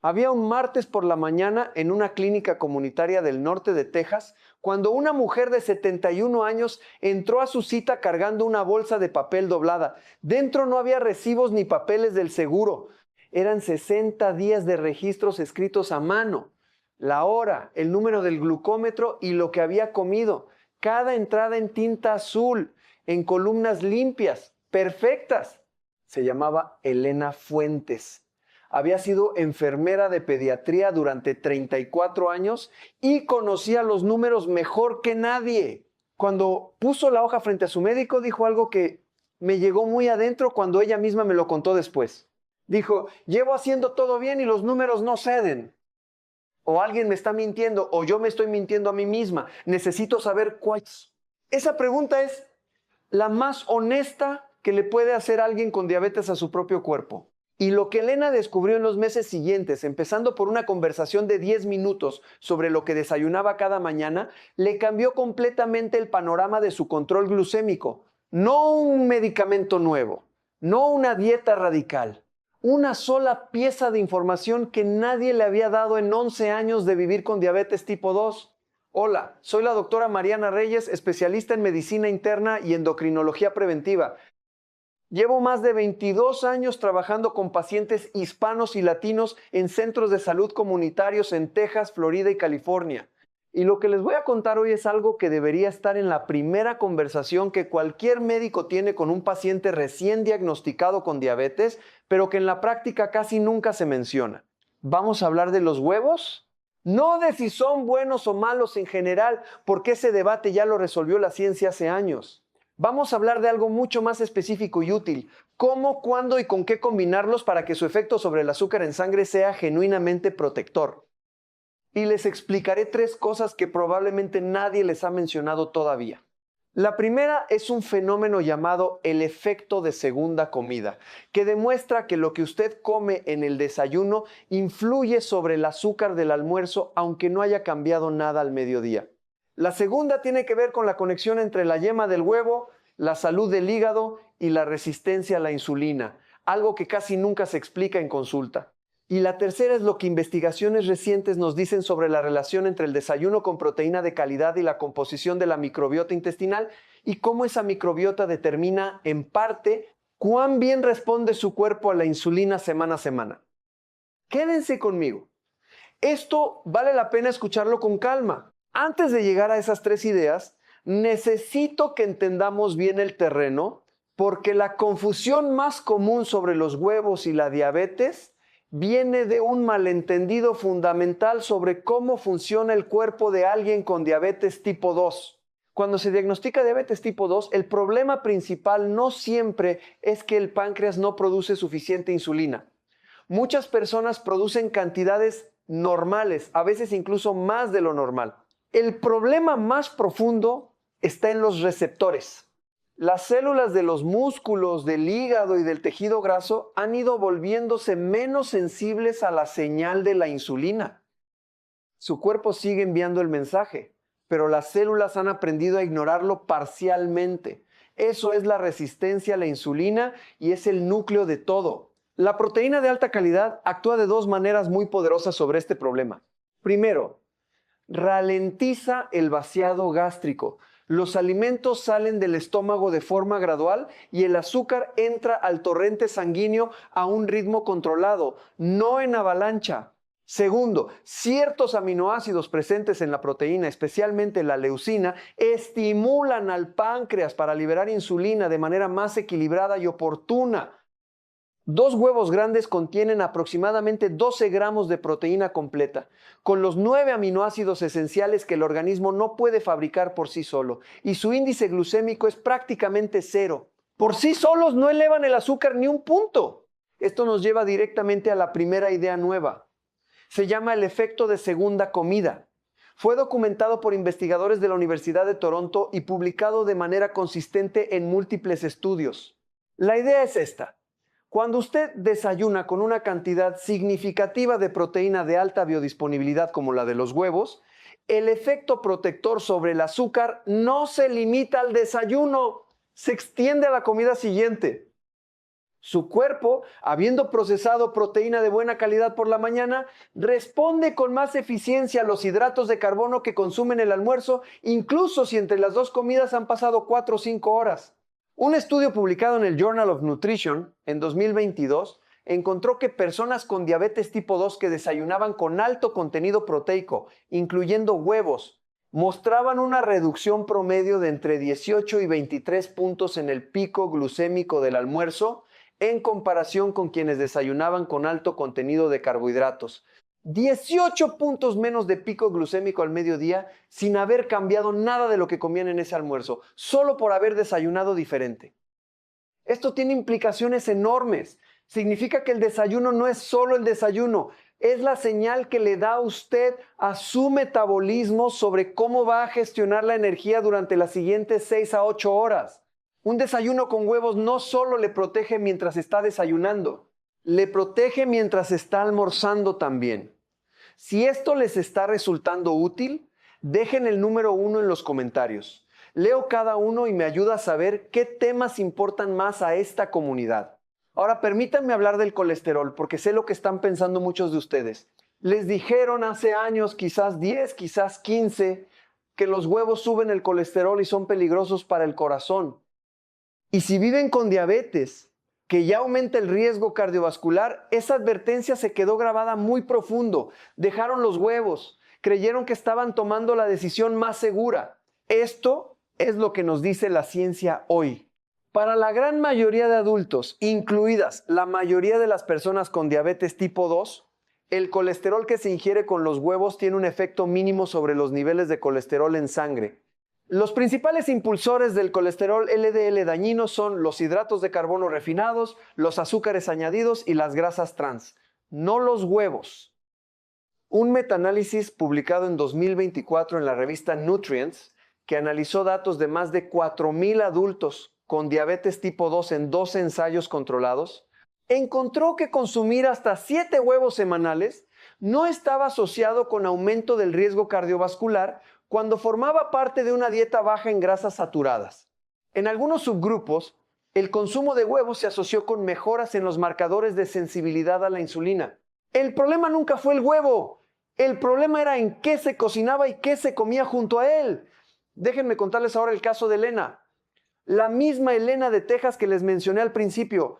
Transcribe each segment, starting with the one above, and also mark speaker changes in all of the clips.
Speaker 1: Había un martes por la mañana en una clínica comunitaria del norte de Texas, cuando una mujer de 71 años entró a su cita cargando una bolsa de papel doblada. Dentro no había recibos ni papeles del seguro. Eran 60 días de registros escritos a mano. La hora, el número del glucómetro y lo que había comido. Cada entrada en tinta azul, en columnas limpias, perfectas. Se llamaba Elena Fuentes. Había sido enfermera de pediatría durante 34 años y conocía los números mejor que nadie. Cuando puso la hoja frente a su médico, dijo algo que me llegó muy adentro cuando ella misma me lo contó después. Dijo, llevo haciendo todo bien y los números no ceden. O alguien me está mintiendo, o yo me estoy mintiendo a mí misma. Necesito saber cuál es. Esa pregunta es la más honesta que le puede hacer alguien con diabetes a su propio cuerpo. Y lo que Elena descubrió en los meses siguientes, empezando por una conversación de 10 minutos sobre lo que desayunaba cada mañana, le cambió completamente el panorama de su control glucémico. No un medicamento nuevo, no una dieta radical. Una sola pieza de información que nadie le había dado en 11 años de vivir con diabetes tipo 2. Hola, soy la doctora Mariana Reyes, especialista en medicina interna y endocrinología preventiva. Llevo más de 22 años trabajando con pacientes hispanos y latinos en centros de salud comunitarios en Texas, Florida y California. Y lo que les voy a contar hoy es algo que debería estar en la primera conversación que cualquier médico tiene con un paciente recién diagnosticado con diabetes, pero que en la práctica casi nunca se menciona. ¿Vamos a hablar de los huevos? No de si son buenos o malos en general, porque ese debate ya lo resolvió la ciencia hace años. Vamos a hablar de algo mucho más específico y útil. ¿Cómo, cuándo y con qué combinarlos para que su efecto sobre el azúcar en sangre sea genuinamente protector? Y les explicaré 3 cosas que probablemente nadie les ha mencionado todavía. La primera es un fenómeno llamado el efecto de segunda comida, que demuestra que lo que usted come en el desayuno influye sobre el azúcar del almuerzo, aunque no haya cambiado nada al mediodía. La segunda tiene que ver con la conexión entre la yema del huevo, la salud del hígado y la resistencia a la insulina, algo que casi nunca se explica en consulta. Y la tercera es lo que investigaciones recientes nos dicen sobre la relación entre el desayuno con proteína de calidad y la composición de la microbiota intestinal y cómo esa microbiota determina, en parte, cuán bien responde su cuerpo a la insulina semana a semana. Quédense conmigo. Esto vale la pena escucharlo con calma. Antes de llegar a esas 3 ideas, necesito que entendamos bien el terreno, porque la confusión más común sobre los huevos y la diabetes viene de un malentendido fundamental sobre cómo funciona el cuerpo de alguien con diabetes tipo 2. Cuando se diagnostica diabetes tipo 2, el problema principal no siempre es que el páncreas no produce suficiente insulina. Muchas personas producen cantidades normales, a veces incluso más de lo normal. El problema más profundo está en los receptores. Las células de los músculos, del hígado y del tejido graso han ido volviéndose menos sensibles a la señal de la insulina. Su cuerpo sigue enviando el mensaje, pero las células han aprendido a ignorarlo parcialmente. Eso es la resistencia a la insulina y es el núcleo de todo. La proteína de alta calidad actúa de 2 maneras muy poderosas sobre este problema. Primero, ralentiza el vaciado gástrico. Los alimentos salen del estómago de forma gradual y el azúcar entra al torrente sanguíneo a un ritmo controlado, no en avalancha. Segundo, ciertos aminoácidos presentes en la proteína, especialmente la leucina, estimulan al páncreas para liberar insulina de manera más equilibrada y oportuna. 2 huevos grandes contienen aproximadamente 12 gramos de proteína completa, con los 9 aminoácidos esenciales que el organismo no puede fabricar por sí solo, y su índice glucémico es prácticamente 0. Por sí solos no elevan el azúcar ni un punto. Esto nos lleva directamente a la primera idea nueva. Se llama el efecto de segunda comida. Fue documentado por investigadores de la Universidad de Toronto y publicado de manera consistente en múltiples estudios. La idea es esta. Cuando usted desayuna con una cantidad significativa de proteína de alta biodisponibilidad como la de los huevos, el efecto protector sobre el azúcar no se limita al desayuno, se extiende a la comida siguiente. Su cuerpo, habiendo procesado proteína de buena calidad por la mañana, responde con más eficiencia a los hidratos de carbono que consume en el almuerzo, incluso si entre las dos comidas han pasado 4 o 5 horas. Un estudio publicado en el Journal of Nutrition en 2022 encontró que personas con diabetes tipo 2 que desayunaban con alto contenido proteico, incluyendo huevos, mostraban una reducción promedio de entre 18 y 23 puntos en el pico glucémico del almuerzo en comparación con quienes desayunaban con alto contenido de carbohidratos. 18 puntos menos de pico glucémico al mediodía sin haber cambiado nada de lo que comían en ese almuerzo, solo por haber desayunado diferente. Esto tiene implicaciones enormes. Significa que el desayuno no es solo el desayuno, es la señal que le da a usted a su metabolismo sobre cómo va a gestionar la energía durante las siguientes 6 a 8 horas. Un desayuno con huevos no solo le protege mientras está desayunando, le protege mientras está almorzando también. Si esto les está resultando útil, dejen el número 1 en los comentarios. Leo cada uno y me ayuda a saber qué temas importan más a esta comunidad. Ahora permítanme hablar del colesterol, porque sé lo que están pensando muchos de ustedes. Les dijeron hace años, quizás 10, quizás 15, que los huevos suben el colesterol y son peligrosos para el corazón. Y si viven con diabetes, que ya aumenta el riesgo cardiovascular, esa advertencia se quedó grabada muy profundo. Dejaron los huevos, creyeron que estaban tomando la decisión más segura. Esto es lo que nos dice la ciencia hoy. Para la gran mayoría de adultos, incluidas la mayoría de las personas con diabetes tipo 2, el colesterol que se ingiere con los huevos tiene un efecto mínimo sobre los niveles de colesterol en sangre. Los principales impulsores del colesterol LDL dañino son los hidratos de carbono refinados, los azúcares añadidos y las grasas trans, no los huevos. Un metaanálisis publicado en 2024 en la revista Nutrients, que analizó datos de más de 4,000 adultos con diabetes tipo 2 en 12 ensayos controlados, encontró que consumir hasta 7 huevos semanales no estaba asociado con aumento del riesgo cardiovascular cuando formaba parte de una dieta baja en grasas saturadas. En algunos subgrupos, el consumo de huevos se asoció con mejoras en los marcadores de sensibilidad a la insulina. El problema nunca fue el huevo, el problema era en qué se cocinaba y qué se comía junto a él. Déjenme contarles ahora el caso de Elena. La misma Elena de Texas que les mencioné al principio.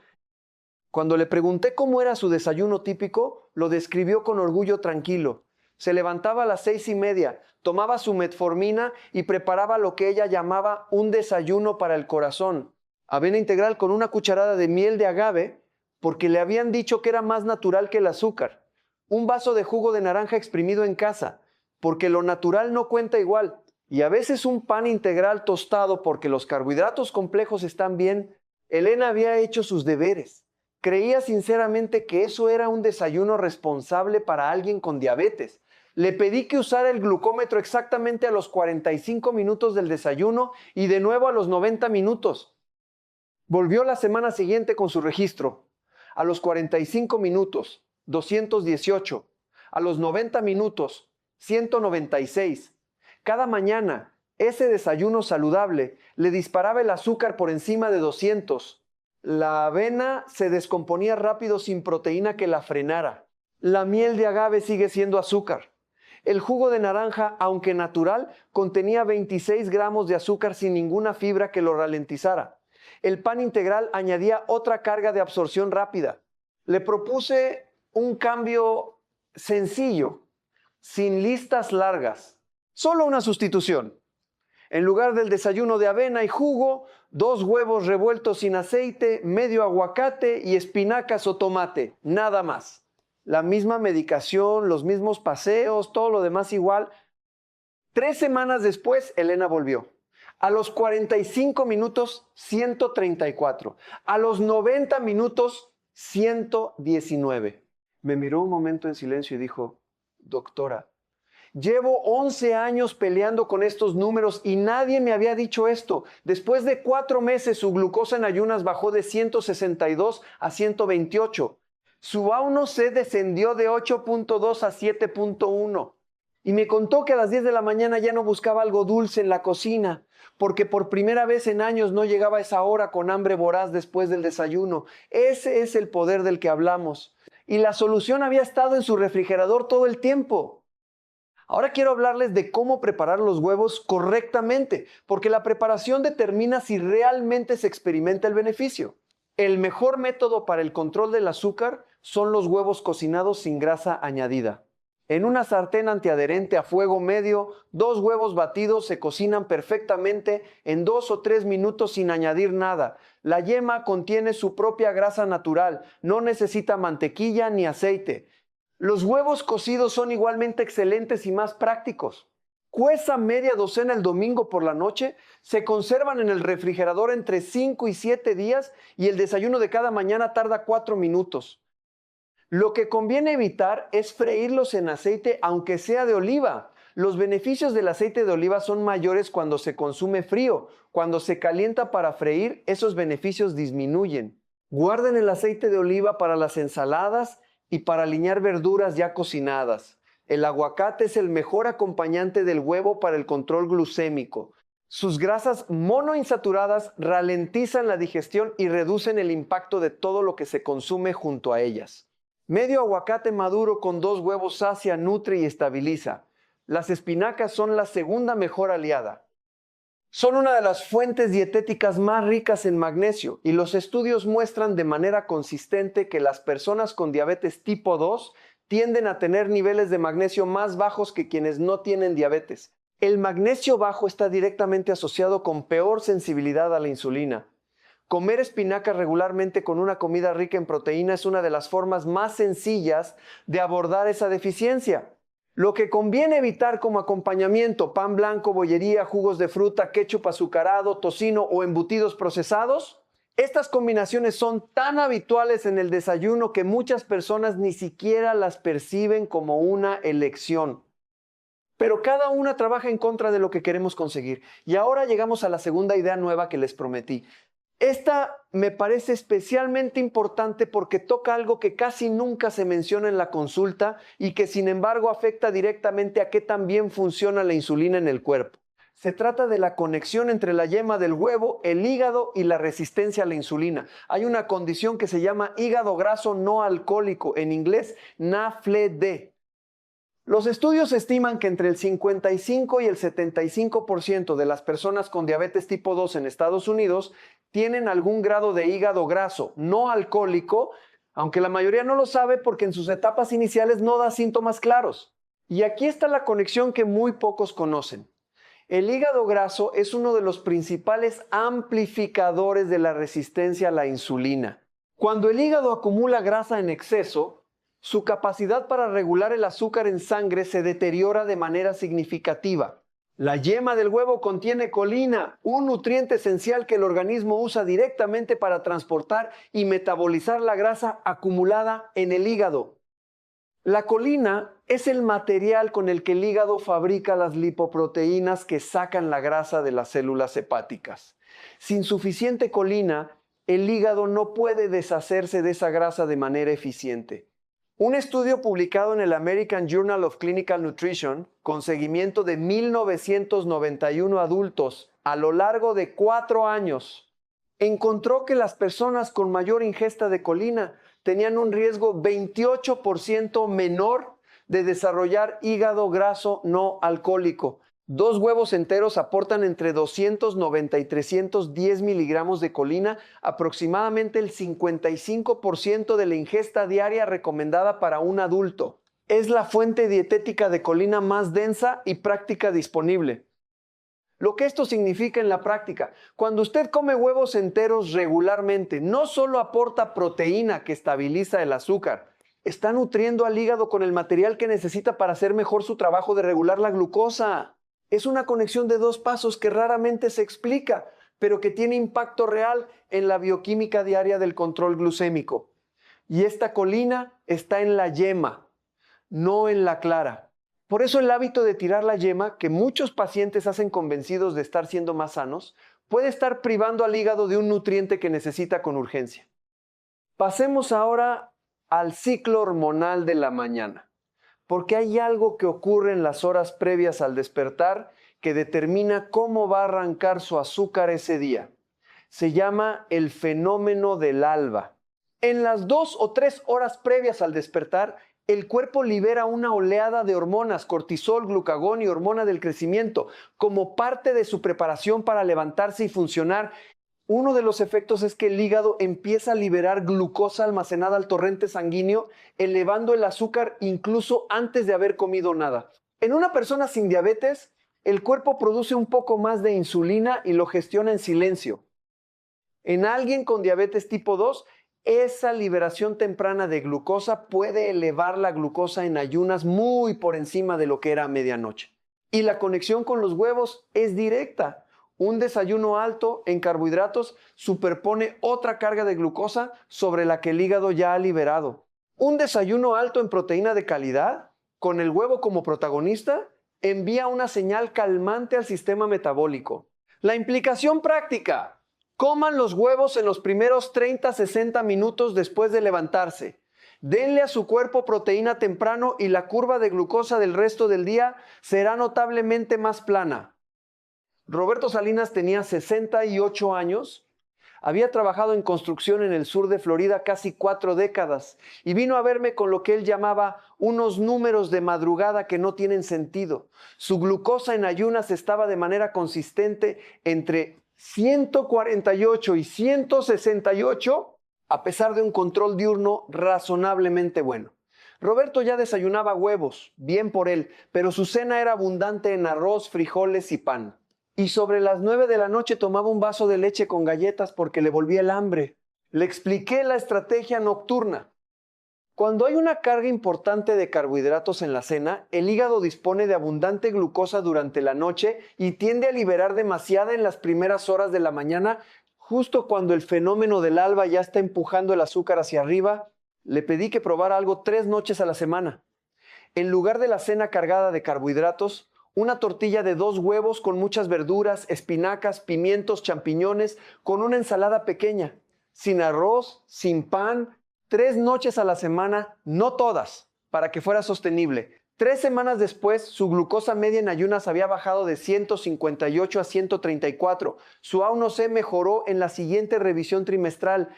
Speaker 1: Cuando le pregunté cómo era su desayuno típico, lo describió con orgullo tranquilo. Se levantaba a las 6:30, tomaba su metformina y preparaba lo que ella llamaba un desayuno para el corazón. Avena integral con una cucharada de miel de agave, porque le habían dicho que era más natural que el azúcar. Un vaso de jugo de naranja exprimido en casa, porque lo natural no cuenta igual. Y a veces un pan integral tostado porque los carbohidratos complejos están bien. Elena había hecho sus deberes. Creía sinceramente que eso era un desayuno responsable para alguien con diabetes. Le pedí que usara el glucómetro exactamente a los 45 minutos del desayuno y de nuevo a los 90 minutos. Volvió la semana siguiente con su registro. A los 45 minutos, 218. A los 90 minutos, 196. Cada mañana, ese desayuno saludable le disparaba el azúcar por encima de 200. La avena se descomponía rápido sin proteína que la frenara. La miel de agave sigue siendo azúcar. El jugo de naranja, aunque natural, contenía 26 gramos de azúcar sin ninguna fibra que lo ralentizara. El pan integral añadía otra carga de absorción rápida. Le propuse un cambio sencillo, sin listas largas. Solo una sustitución. En lugar del desayuno de avena y jugo, 2 huevos revueltos sin aceite, medio aguacate y espinacas o tomate. Nada más. La misma medicación, los mismos paseos, todo lo demás igual. 3 semanas después, Elena volvió. A los 45 minutos, 134. A los 90 minutos, 119. Me miró un momento en silencio y dijo, doctora, llevo 11 años peleando con estos números y nadie me había dicho esto. Después de 4 meses, su glucosa en ayunas bajó de 162 a 128. Su A1C descendió de 8.2 a 7.1. Y me contó que a las 10 de la mañana ya no buscaba algo dulce en la cocina, porque por primera vez en años no llegaba a esa hora con hambre voraz después del desayuno. Ese es el poder del que hablamos. Y la solución había estado en su refrigerador todo el tiempo. Ahora quiero hablarles de cómo preparar los huevos correctamente, porque la preparación determina si realmente se experimenta el beneficio. El mejor método para el control del azúcar son los huevos cocinados sin grasa añadida. En una sartén antiadherente a fuego medio, 2 huevos batidos se cocinan perfectamente en 2 o 3 minutos sin añadir nada. La yema contiene su propia grasa natural, no necesita mantequilla ni aceite. Los huevos cocidos son igualmente excelentes y más prácticos. Cueza media docena el domingo por la noche, se conservan en el refrigerador entre 5 y 7 días y el desayuno de cada mañana tarda 4 minutos. Lo que conviene evitar es freírlos en aceite aunque sea de oliva. Los beneficios del aceite de oliva son mayores cuando se consume frío. Cuando se calienta para freír, esos beneficios disminuyen. Guarden el aceite de oliva para las ensaladas y para aliñar verduras ya cocinadas. El aguacate es el mejor acompañante del huevo para el control glucémico. Sus grasas monoinsaturadas ralentizan la digestión y reducen el impacto de todo lo que se consume junto a ellas. Medio aguacate maduro con 2 huevos sacia, nutre y estabiliza. Las espinacas son la segunda mejor aliada. Son una de las fuentes dietéticas más ricas en magnesio y los estudios muestran de manera consistente que las personas con diabetes tipo 2 tienden a tener niveles de magnesio más bajos que quienes no tienen diabetes. El magnesio bajo está directamente asociado con peor sensibilidad a la insulina. Comer espinacas regularmente con una comida rica en proteína es una de las formas más sencillas de abordar esa deficiencia. Lo que conviene evitar como acompañamiento, pan blanco, bollería, jugos de fruta, ketchup azucarado, tocino o embutidos procesados. Estas combinaciones son tan habituales en el desayuno que muchas personas ni siquiera las perciben como una elección. Pero cada una trabaja en contra de lo que queremos conseguir. Y ahora llegamos a la segunda idea nueva que les prometí. Esta me parece especialmente importante porque toca algo que casi nunca se menciona en la consulta y que sin embargo afecta directamente a qué tan bien funciona la insulina en el cuerpo. Se trata de la conexión entre la yema del huevo, el hígado y la resistencia a la insulina. Hay una condición que se llama hígado graso no alcohólico, en inglés NAFLD. Los estudios estiman que entre el 55 y el 75% de las personas con diabetes tipo 2 en Estados Unidos tienen algún grado de hígado graso no alcohólico, aunque la mayoría no lo sabe porque en sus etapas iniciales no da síntomas claros. Y aquí está la conexión que muy pocos conocen. El hígado graso es uno de los principales amplificadores de la resistencia a la insulina. Cuando el hígado acumula grasa en exceso, su capacidad para regular el azúcar en sangre se deteriora de manera significativa. La yema del huevo contiene colina, un nutriente esencial que el organismo usa directamente para transportar y metabolizar la grasa acumulada en el hígado. La colina es el material con el que el hígado fabrica las lipoproteínas que sacan la grasa de las células hepáticas. Sin suficiente colina, el hígado no puede deshacerse de esa grasa de manera eficiente. Un estudio publicado en el American Journal of Clinical Nutrition, con seguimiento de 1991 adultos a lo largo de 4 años, encontró que las personas con mayor ingesta de colina tenían un riesgo 28% menor de desarrollar hígado graso no alcohólico. 2 huevos enteros aportan entre 290 y 310 miligramos de colina, aproximadamente el 55% de la ingesta diaria recomendada para un adulto. Es la fuente dietética de colina más densa y práctica disponible. Lo que esto significa en la práctica, cuando usted come huevos enteros regularmente, no solo aporta proteína que estabiliza el azúcar, está nutriendo al hígado con el material que necesita para hacer mejor su trabajo de regular la glucosa. Es una conexión de 2 pasos que raramente se explica, pero que tiene impacto real en la bioquímica diaria del control glucémico. Y esta colina está en la yema, no en la clara. Por eso el hábito de tirar la yema, que muchos pacientes hacen convencidos de estar siendo más sanos, puede estar privando al hígado de un nutriente que necesita con urgencia. Pasemos ahora al ciclo hormonal de la mañana. porque hay algo que ocurre en las horas previas al despertar que determina cómo va a arrancar su azúcar ese día. Se llama el fenómeno del alba. En las 2 o 3 horas previas al despertar, el cuerpo libera una oleada de hormonas, cortisol, glucagón y hormona del crecimiento, como parte de su preparación para levantarse y funcionar. Uno de los efectos es que el hígado empieza a liberar glucosa almacenada al torrente sanguíneo, elevando el azúcar incluso antes de haber comido nada. En una persona sin diabetes, el cuerpo produce un poco más de insulina y lo gestiona en silencio. En alguien con diabetes tipo 2, esa liberación temprana de glucosa puede elevar la glucosa en ayunas muy por encima de lo que era a medianoche. Y la conexión con los huevos es directa. Un desayuno alto en carbohidratos superpone otra carga de glucosa sobre la que el hígado ya ha liberado. Un desayuno alto en proteína de calidad, con el huevo como protagonista, envía una señal calmante al sistema metabólico. La implicación práctica: coman los huevos en los primeros 30-60 minutos después de levantarse. Denle a su cuerpo proteína temprano y la curva de glucosa del resto del día será notablemente más plana. Roberto Salinas tenía 68 años, había trabajado en construcción en el sur de Florida casi 4 décadas y vino a verme con lo que él llamaba unos números de madrugada que no tienen sentido. Su glucosa en ayunas estaba de manera consistente entre 148 y 168, a pesar de un control diurno razonablemente bueno. Roberto ya desayunaba huevos, bien por él, pero su cena era abundante en arroz, frijoles y pan. Y sobre las 9 de la noche tomaba un vaso de leche con galletas porque le volvía el hambre. Le expliqué la estrategia nocturna. Cuando hay una carga importante de carbohidratos en la cena, el hígado dispone de abundante glucosa durante la noche y tiende a liberar demasiada en las primeras horas de la mañana, justo cuando el fenómeno del alba ya está empujando el azúcar hacia arriba. Le pedí que probara algo 3 noches a la semana. En lugar de la cena cargada de carbohidratos, una tortilla de 2 huevos con muchas verduras, espinacas, pimientos, champiñones, con una ensalada pequeña, sin arroz, sin pan, 3 noches a la semana, no todas, para que fuera sostenible. 3 semanas después, su glucosa media en ayunas había bajado de 158 a 134. Su A1C mejoró en la siguiente revisión trimestral.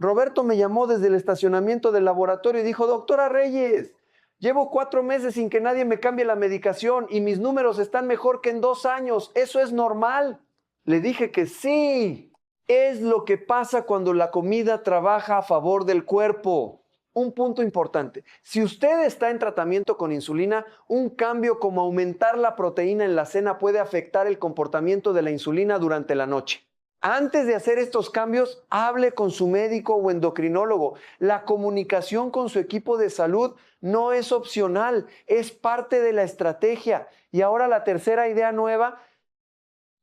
Speaker 1: Roberto me llamó desde el estacionamiento del laboratorio y dijo: «Doctora Reyes, llevo 4 meses sin que nadie me cambie la medicación y mis números están mejor que en 2 años. ¿Eso es normal?». Le dije que sí. Es lo que pasa cuando la comida trabaja a favor del cuerpo. Un punto importante: si usted está en tratamiento con insulina, un cambio como aumentar la proteína en la cena puede afectar el comportamiento de la insulina durante la noche. Antes de hacer estos cambios, hable con su médico o endocrinólogo. La comunicación con su equipo de salud no es opcional, es parte de la estrategia. Y ahora la tercera idea nueva.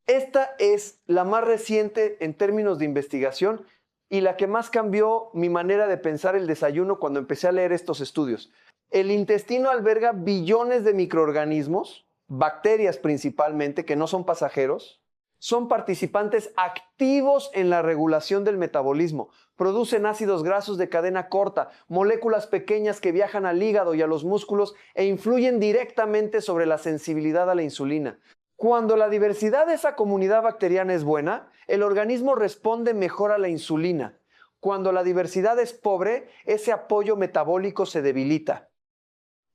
Speaker 1: Esta es la más reciente en términos de investigación y la que más cambió mi manera de pensar el desayuno cuando empecé a leer estos estudios. El intestino alberga billones de microorganismos, bacterias principalmente, que no son pasajeros. Son participantes activos en la regulación del metabolismo. Producen ácidos grasos de cadena corta, moléculas pequeñas que viajan al hígado y a los músculos e influyen directamente sobre la sensibilidad a la insulina. Cuando la diversidad de esa comunidad bacteriana es buena, el organismo responde mejor a la insulina. Cuando la diversidad es pobre, ese apoyo metabólico se debilita.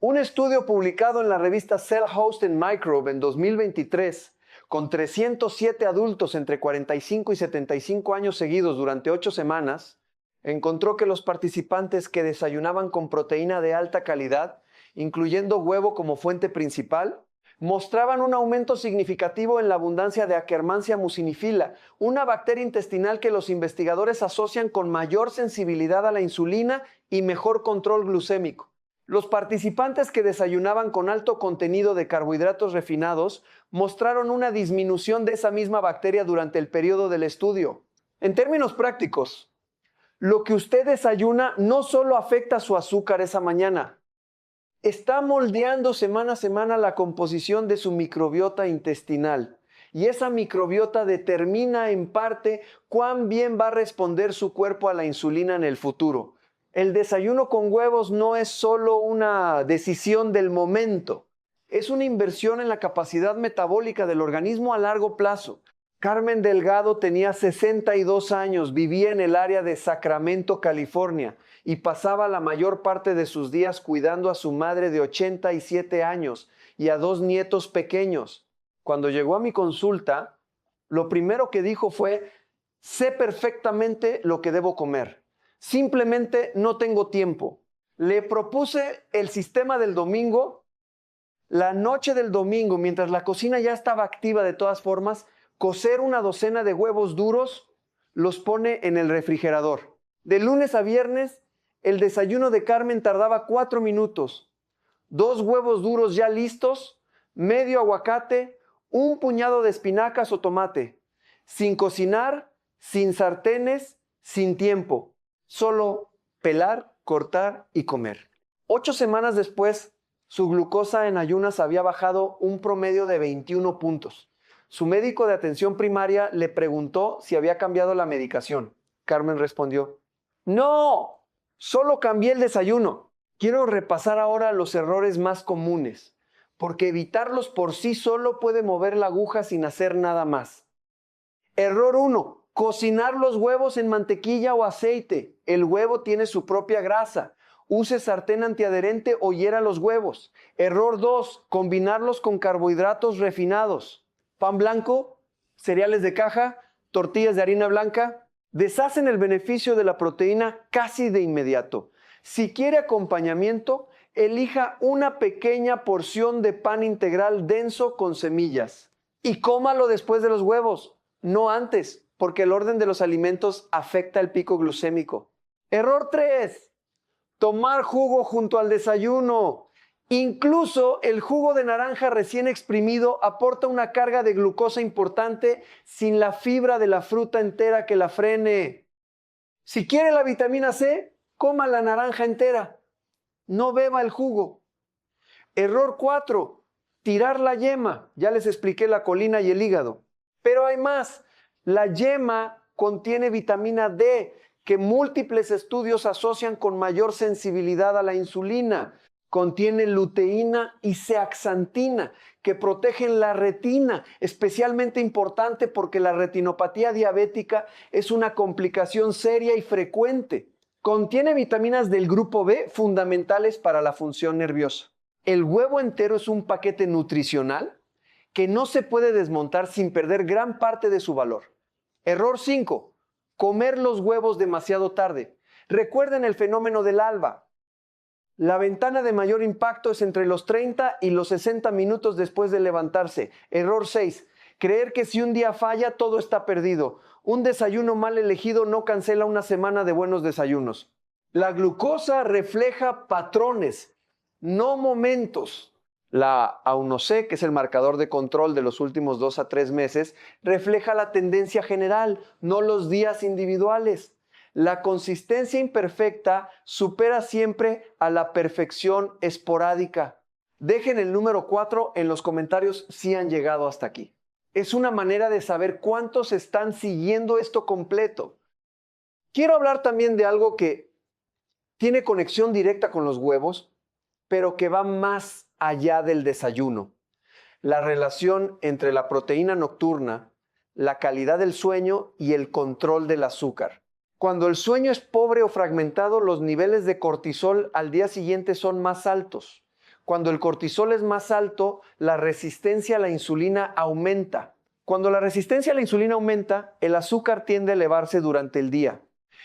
Speaker 1: Un estudio publicado en la revista Cell Host and Microbe en 2023, con 307 adultos entre 45 y 75 años seguidos durante 8 semanas, encontró que los participantes que desayunaban con proteína de alta calidad, incluyendo huevo como fuente principal, mostraban un aumento significativo en la abundancia de Akkermansia mucinifila, una bacteria intestinal que los investigadores asocian con mayor sensibilidad a la insulina y mejor control glucémico. Los participantes que desayunaban con alto contenido de carbohidratos refinados mostraron una disminución de esa misma bacteria durante el periodo del estudio. En términos prácticos, lo que usted desayuna no solo afecta su azúcar esa mañana, está moldeando semana a semana la composición de su microbiota intestinal. Y esa microbiota determina en parte cuán bien va a responder su cuerpo a la insulina en el futuro. El desayuno con huevos no es solo una decisión del momento, es una inversión en la capacidad metabólica del organismo a largo plazo. Carmen Delgado tenía 62 años, vivía en el área de Sacramento, California, y pasaba la mayor parte de sus días cuidando a su madre de 87 años y a 2 nietos pequeños. Cuando llegó a mi consulta, lo primero que dijo fue: sé perfectamente lo que debo comer. Simplemente no tengo tiempo. Le propuse el sistema del domingo. La noche del domingo, mientras la cocina ya estaba activa de todas formas, cocer una docena de huevos duros, los pone en el refrigerador. De lunes a viernes, el desayuno de Carmen tardaba 4 minutos. 2 huevos duros ya listos, medio aguacate, un puñado de espinacas o tomate. Sin cocinar, sin sartenes, sin tiempo. Solo pelar, cortar y comer. 8 semanas después, su glucosa en ayunas había bajado un promedio de 21 puntos. Su médico de atención primaria le preguntó si había cambiado la medicación. Carmen respondió: no, solo cambié el desayuno. Quiero repasar ahora los errores más comunes, porque evitarlos por sí solo puede mover la aguja sin hacer nada más. Error 1. Cocinar los huevos en mantequilla o aceite. El huevo tiene su propia grasa. Use sartén antiadherente o hiera los huevos. Error 2. Combinarlos con carbohidratos refinados. Pan blanco, cereales de caja, tortillas de harina blanca. Deshacen el beneficio de la proteína casi de inmediato. Si quiere acompañamiento, elija una pequeña porción de pan integral denso con semillas. Y cómalo después de los huevos, no antes, porque el orden de los alimentos afecta el pico glucémico. Error 3. Tomar jugo junto al desayuno. Incluso el jugo de naranja recién exprimido aporta una carga de glucosa importante sin la fibra de la fruta entera que la frene. Si quiere la vitamina C, coma la naranja entera. No beba el jugo. Error 4. Tirar la yema. Ya les expliqué la colina y el hígado. Pero hay más. La yema contiene vitamina D, que múltiples estudios asocian con mayor sensibilidad a la insulina. Contiene luteína y zeaxantina, que protegen la retina, especialmente importante porque la retinopatía diabética es una complicación seria y frecuente. Contiene vitaminas del grupo B fundamentales para la función nerviosa. El huevo entero es un paquete nutricional que no se puede desmontar sin perder gran parte de su valor. Error 5. Comer los huevos demasiado tarde. Recuerden el fenómeno del alba. La ventana de mayor impacto es entre los 30 y los 60 minutos después de levantarse. Error 6. Creer que si un día falla, todo está perdido. Un desayuno mal elegido no cancela una semana de buenos desayunos. La glucosa refleja patrones, no momentos. La A1C, que es el marcador de control de los últimos 2 a 3 meses, refleja la tendencia general, no los días individuales. La consistencia imperfecta supera siempre a la perfección esporádica. Dejen el número 4 en los comentarios si han llegado hasta aquí. Es una manera de saber cuántos están siguiendo esto completo. Quiero hablar también de algo que tiene conexión directa con los huevos, pero que va más allá del desayuno. La relación entre la proteína nocturna, la calidad del sueño y el control del azúcar. Cuando el sueño es pobre o fragmentado, los niveles de cortisol al día siguiente son más altos. Cuando el cortisol es más alto, la resistencia a la insulina aumenta. Cuando la resistencia a la insulina aumenta, el azúcar tiende a elevarse durante el día.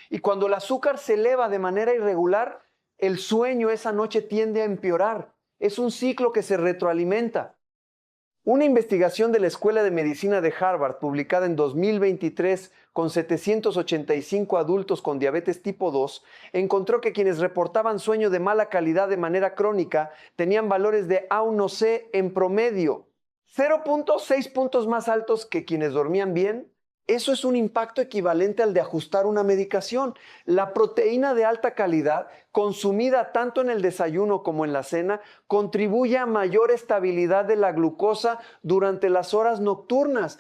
Speaker 1: Y cuando el azúcar se eleva de manera irregular, el sueño esa noche tiende a empeorar. Es un ciclo que se retroalimenta. Una investigación de la Escuela de Medicina de Harvard, publicada en 2023 con 785 adultos con diabetes tipo 2, encontró que quienes reportaban sueño de mala calidad de manera crónica tenían valores de A1C en promedio 0.6 puntos más altos que quienes dormían bien. Eso es un impacto equivalente al de ajustar una medicación. La proteína de alta calidad, consumida tanto en el desayuno como en la cena, contribuye a mayor estabilidad de la glucosa durante las horas nocturnas.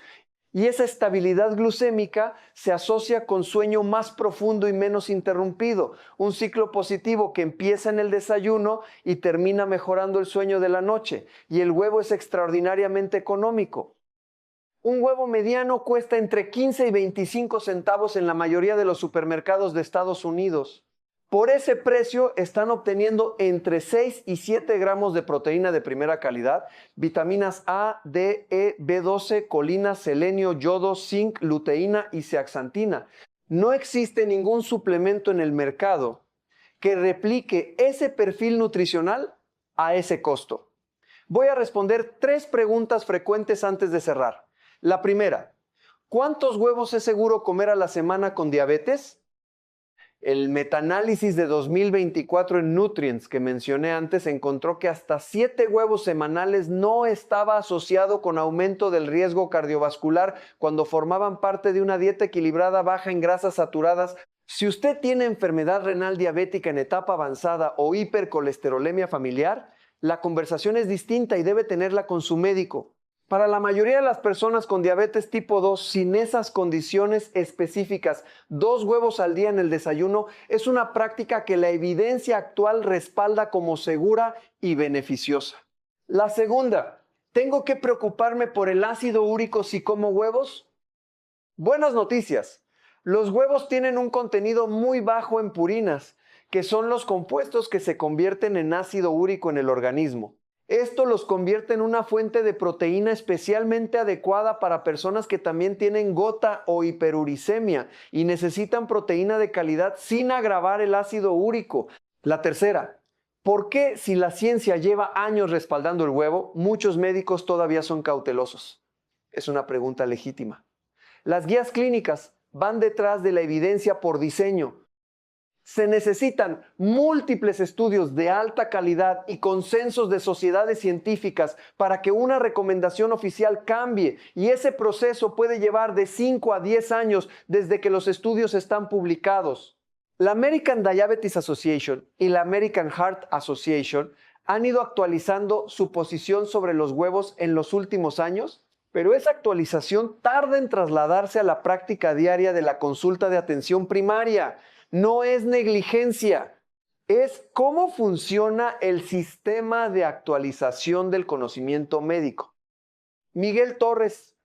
Speaker 1: Y esa estabilidad glucémica se asocia con sueño más profundo y menos interrumpido, un ciclo positivo que empieza en el desayuno y termina mejorando el sueño de la noche. Y el huevo es extraordinariamente económico. Un huevo mediano cuesta entre 15 y 25 centavos en la mayoría de los supermercados de Estados Unidos. Por ese precio están obteniendo entre 6 y 7 gramos de proteína de primera calidad, vitaminas A, D, E, B12, colina, selenio, yodo, zinc, luteína y zeaxantina. No existe ningún suplemento en el mercado que replique ese perfil nutricional a ese costo. Voy a responder 3 preguntas frecuentes antes de cerrar. La primera, ¿cuántos huevos es seguro comer a la semana con diabetes? El metaanálisis de 2024 en Nutrients que mencioné antes encontró que hasta 7 huevos semanales no estaba asociado con aumento del riesgo cardiovascular cuando formaban parte de una dieta equilibrada baja en grasas saturadas. Si usted tiene enfermedad renal diabética en etapa avanzada o hipercolesterolemia familiar, la conversación es distinta y debe tenerla con su médico. Para la mayoría de las personas con diabetes tipo 2, sin esas condiciones específicas, 2 huevos al día en el desayuno es una práctica que la evidencia actual respalda como segura y beneficiosa. La segunda, ¿tengo que preocuparme por el ácido úrico si como huevos? Buenas noticias. Los huevos tienen un contenido muy bajo en purinas, que son los compuestos que se convierten en ácido úrico en el organismo. Esto los convierte en una fuente de proteína especialmente adecuada para personas que también tienen gota o hiperuricemia y necesitan proteína de calidad sin agravar el ácido úrico. La tercera, ¿por qué si la ciencia lleva años respaldando el huevo, muchos médicos todavía son cautelosos? Es una pregunta legítima. Las guías clínicas van detrás de la evidencia por diseño. Se necesitan múltiples estudios de alta calidad y consensos de sociedades científicas para que una recomendación oficial cambie, y ese proceso puede llevar de 5 a 10 años desde que los estudios están publicados. La American Diabetes Association y la American Heart Association han ido actualizando su posición sobre los huevos en los últimos años, pero esa actualización tarda en trasladarse a la práctica diaria de la consulta de atención primaria. No es negligencia, es cómo funciona el sistema de actualización del conocimiento médico. Miguel Torres,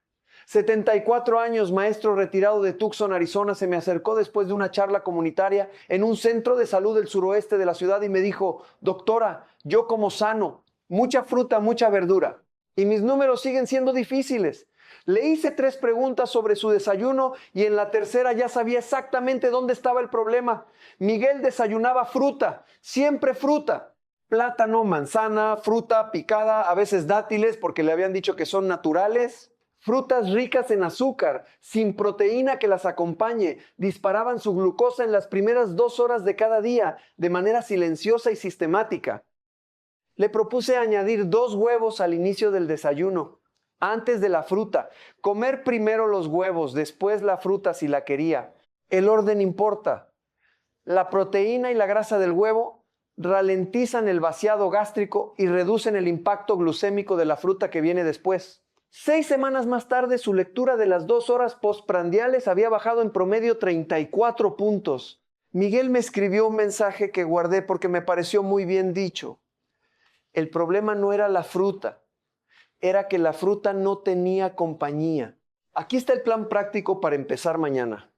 Speaker 1: 74 años, maestro retirado de Tucson, Arizona, se me acercó después de una charla comunitaria en un centro de salud del suroeste de la ciudad y me dijo: doctora, yo como sano, mucha fruta, mucha verdura, y mis números siguen siendo difíciles. Le hice 3 preguntas sobre su desayuno y en la tercera ya sabía exactamente dónde estaba el problema. Miguel desayunaba fruta, siempre fruta. Plátano, manzana, fruta picada, a veces dátiles porque le habían dicho que son naturales. Frutas ricas en azúcar, sin proteína que las acompañe, disparaban su glucosa en las primeras 2 horas de cada día, de manera silenciosa y sistemática. Le propuse añadir 2 huevos al inicio del desayuno, antes de la fruta. Comer primero los huevos, después la fruta si la quería. El orden importa. La proteína y la grasa del huevo ralentizan el vaciado gástrico y reducen el impacto glucémico de la fruta que viene después. 6 semanas más tarde, su lectura de las 2 horas postprandiales había bajado en promedio 34 puntos. Miguel me escribió un mensaje que guardé porque me pareció muy bien dicho. El problema no era la fruta, era que la fruta no tenía compañía. Aquí está el plan práctico para empezar mañana.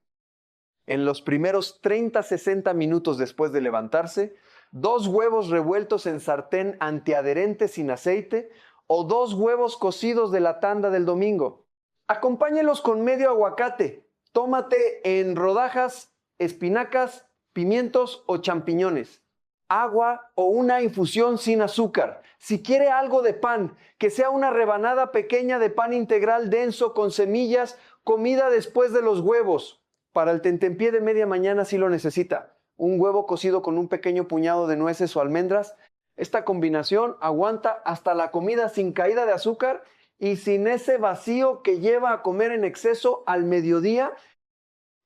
Speaker 1: En los primeros 30-60 minutos después de levantarse, 2 huevos revueltos en sartén antiadherente sin aceite o 2 huevos cocidos de la tanda del domingo. Acompáñelos con medio aguacate, tómate en rodajas, espinacas, pimientos o champiñones. Agua o una infusión sin azúcar. Si quiere algo de pan, que sea una rebanada pequeña de pan integral denso con semillas, comida después de los huevos. Para el tentempié de media mañana si lo necesita. Un huevo cocido con un pequeño puñado de nueces o almendras. Esta combinación aguanta hasta la comida sin caída de azúcar y sin ese vacío que lleva a comer en exceso al mediodía.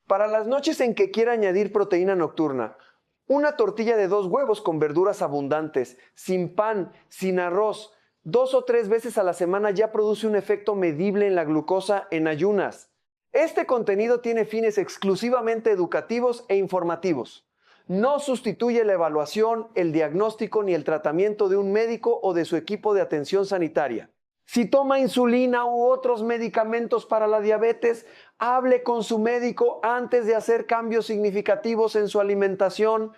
Speaker 1: Para las noches en que quiera añadir proteína nocturna, una tortilla de 2 huevos con verduras abundantes, sin pan, sin arroz, 2 o 3 veces a la semana ya produce un efecto medible en la glucosa en ayunas. Este contenido tiene fines exclusivamente educativos e informativos. No sustituye la evaluación, el diagnóstico ni el tratamiento de un médico o de su equipo de atención sanitaria. Si toma insulina u otros medicamentos para la diabetes, hable con su médico antes de hacer cambios significativos en su alimentación.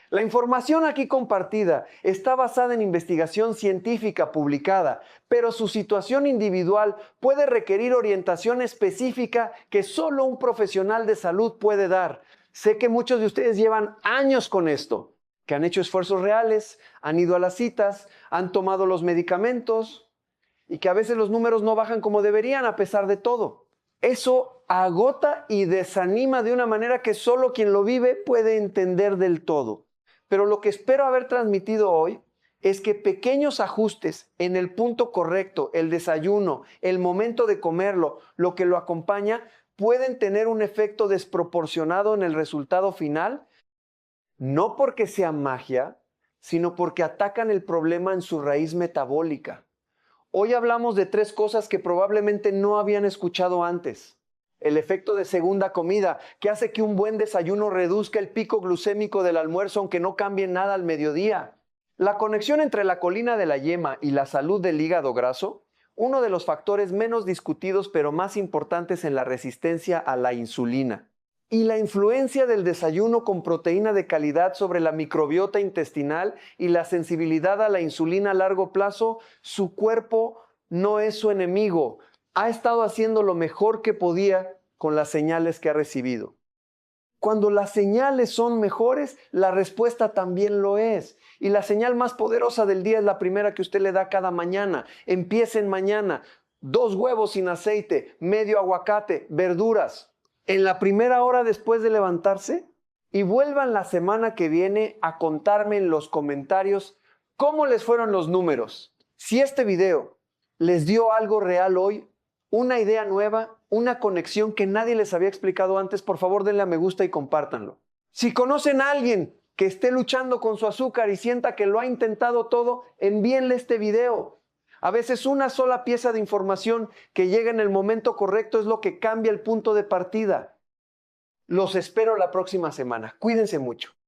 Speaker 1: La información aquí compartida está basada en investigación científica publicada, pero su situación individual puede requerir orientación específica que solo un profesional de salud puede dar. Sé que muchos de ustedes llevan años con esto, que han hecho esfuerzos reales, han ido a las citas, han tomado los medicamentos y que a veces los números no bajan como deberían a pesar de todo. Eso agota y desanima de una manera que solo quien lo vive puede entender del todo. Pero lo que espero haber transmitido hoy es que pequeños ajustes en el punto correcto, el desayuno, el momento de comerlo, lo que lo acompaña, pueden tener un efecto desproporcionado en el resultado final, no porque sea magia, sino porque atacan el problema en su raíz metabólica. Hoy hablamos de 3 cosas que probablemente no habían escuchado antes. El efecto de segunda comida, que hace que un buen desayuno reduzca el pico glucémico del almuerzo aunque no cambie nada al mediodía. La conexión entre la colina de la yema y la salud del hígado graso, uno de los factores menos discutidos pero más importantes en la resistencia a la insulina. Y la influencia del desayuno con proteína de calidad sobre la microbiota intestinal y la sensibilidad a la insulina a largo plazo, su cuerpo no es su enemigo. Ha estado haciendo lo mejor que podía con las señales que ha recibido. Cuando las señales son mejores, la respuesta también lo es. Y la señal más poderosa del día es la primera que usted le da cada mañana. Empiecen mañana. 2 huevos sin aceite, medio aguacate, verduras. En la primera hora después de levantarse, y vuelvan la semana que viene a contarme en los comentarios cómo les fueron los números. Si este video les dio algo real hoy, una idea nueva, una conexión que nadie les había explicado antes, por favor denle a me gusta y compártanlo. Si conocen a alguien que esté luchando con su azúcar y sienta que lo ha intentado todo, envíenle este video. A veces una sola pieza de información que llega en el momento correcto es lo que cambia el punto de partida. Los espero la próxima semana. Cuídense mucho.